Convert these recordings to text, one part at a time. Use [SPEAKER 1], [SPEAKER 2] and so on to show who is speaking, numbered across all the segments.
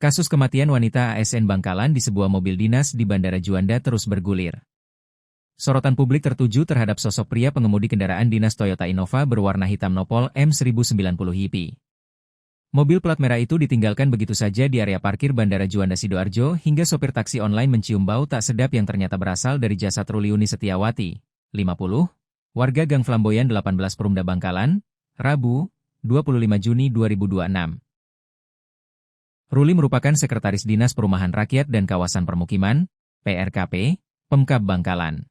[SPEAKER 1] Kasus kematian wanita ASN Bangkalan di sebuah mobil dinas di Bandara Juanda terus bergulir. Sorotan publik tertuju terhadap sosok pria pengemudi kendaraan dinas Toyota Innova berwarna hitam nopol M1090 Hippie. Mobil plat merah itu ditinggalkan begitu saja di area parkir Bandara Juanda Sidoarjo hingga sopir taksi online mencium bau tak sedap yang ternyata berasal dari jasad Ruliuni Setiawati, 50, warga Gang Flamboyan 18 Perumda Bangkalan, Rabu, 25 Juni 2026. Ruli merupakan Sekretaris Dinas Perumahan Rakyat dan Kawasan Permukiman, PRKP, Pemkab Bangkalan.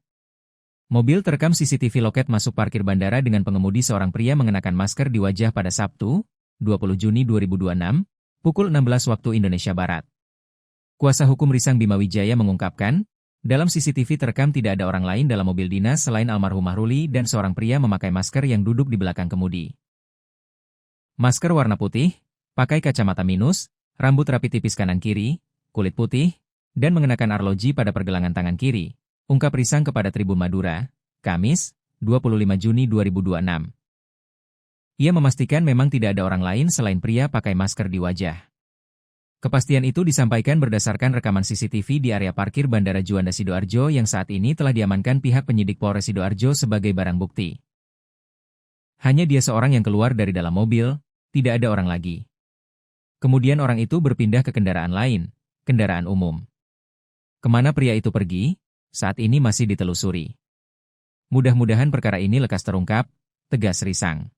[SPEAKER 1] Mobil terekam CCTV loket masuk parkir bandara dengan pengemudi seorang pria mengenakan masker di wajah pada Sabtu, 20 Juni 2026, pukul 16 waktu Indonesia Barat. Kuasa hukum Risang Bima Wijaya mengungkapkan, dalam CCTV terekam tidak ada orang lain dalam mobil dinas selain almarhumah Ruli dan seorang pria memakai masker yang duduk di belakang kemudi. Masker warna putih, pakai kacamata minus, rambut rapi tipis kanan-kiri, kulit putih, dan mengenakan arloji pada pergelangan tangan kiri, ungkap Risang kepada Tribun Madura, Kamis, 25 Juni 2026. Ia memastikan memang tidak ada orang lain selain pria pakai masker di wajah. Kepastian itu disampaikan berdasarkan rekaman CCTV di area parkir Bandara Juanda Sidoarjo yang saat ini telah diamankan pihak penyidik Polres Sidoarjo sebagai barang bukti. Hanya dia seorang yang keluar dari dalam mobil, tidak ada orang lagi. Kemudian orang itu berpindah ke kendaraan lain, kendaraan umum. Kemana pria itu pergi, saat ini masih ditelusuri. Mudah-mudahan perkara ini lekas terungkap, tegas Risang.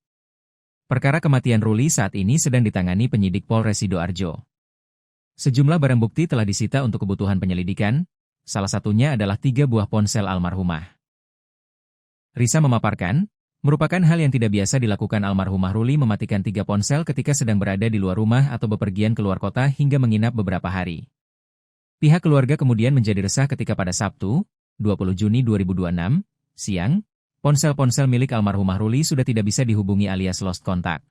[SPEAKER 1] Perkara kematian Ruli saat ini sedang ditangani penyidik Polres Sidoarjo. Sejumlah barang bukti telah disita untuk kebutuhan penyelidikan, salah satunya adalah 3 buah ponsel almarhumah. Risa memaparkan, merupakan hal yang tidak biasa dilakukan almarhumah Ruli mematikan 3 ponsel ketika sedang berada di luar rumah atau bepergian keluar kota hingga menginap beberapa hari. Pihak keluarga kemudian menjadi resah ketika pada Sabtu, 20 Juni 2026, siang, ponsel-ponsel milik almarhumah Ruli sudah tidak bisa dihubungi alias lost contact.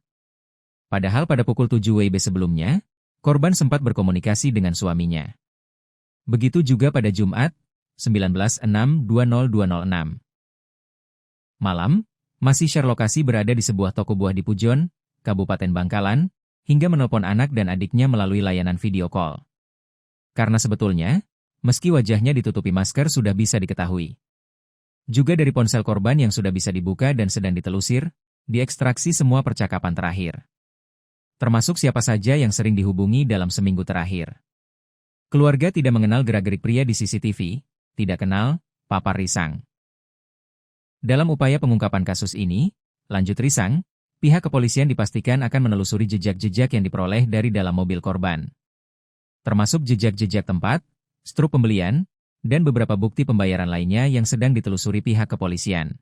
[SPEAKER 1] Padahal pada pukul 7 WIB sebelumnya, korban sempat berkomunikasi dengan suaminya. Begitu juga pada Jumat, 19/6/2026. Malam, masih share lokasi berada di sebuah toko buah di Pujon, Kabupaten Bangkalan, hingga menelpon anak dan adiknya melalui layanan video call. Karena sebetulnya, meski wajahnya ditutupi masker sudah bisa diketahui. Juga dari ponsel korban yang sudah bisa dibuka dan sedang ditelusir, diekstraksi semua percakapan terakhir. Termasuk siapa saja yang sering dihubungi dalam seminggu terakhir. Keluarga tidak mengenal gerak-gerik pria di CCTV, tidak kenal, papar Risang. Dalam upaya pengungkapan kasus ini, lanjut Risang, pihak kepolisian dipastikan akan menelusuri jejak-jejak yang diperoleh dari dalam mobil korban. Termasuk jejak-jejak tempat, struk pembelian, dan beberapa bukti pembayaran lainnya yang sedang ditelusuri pihak kepolisian.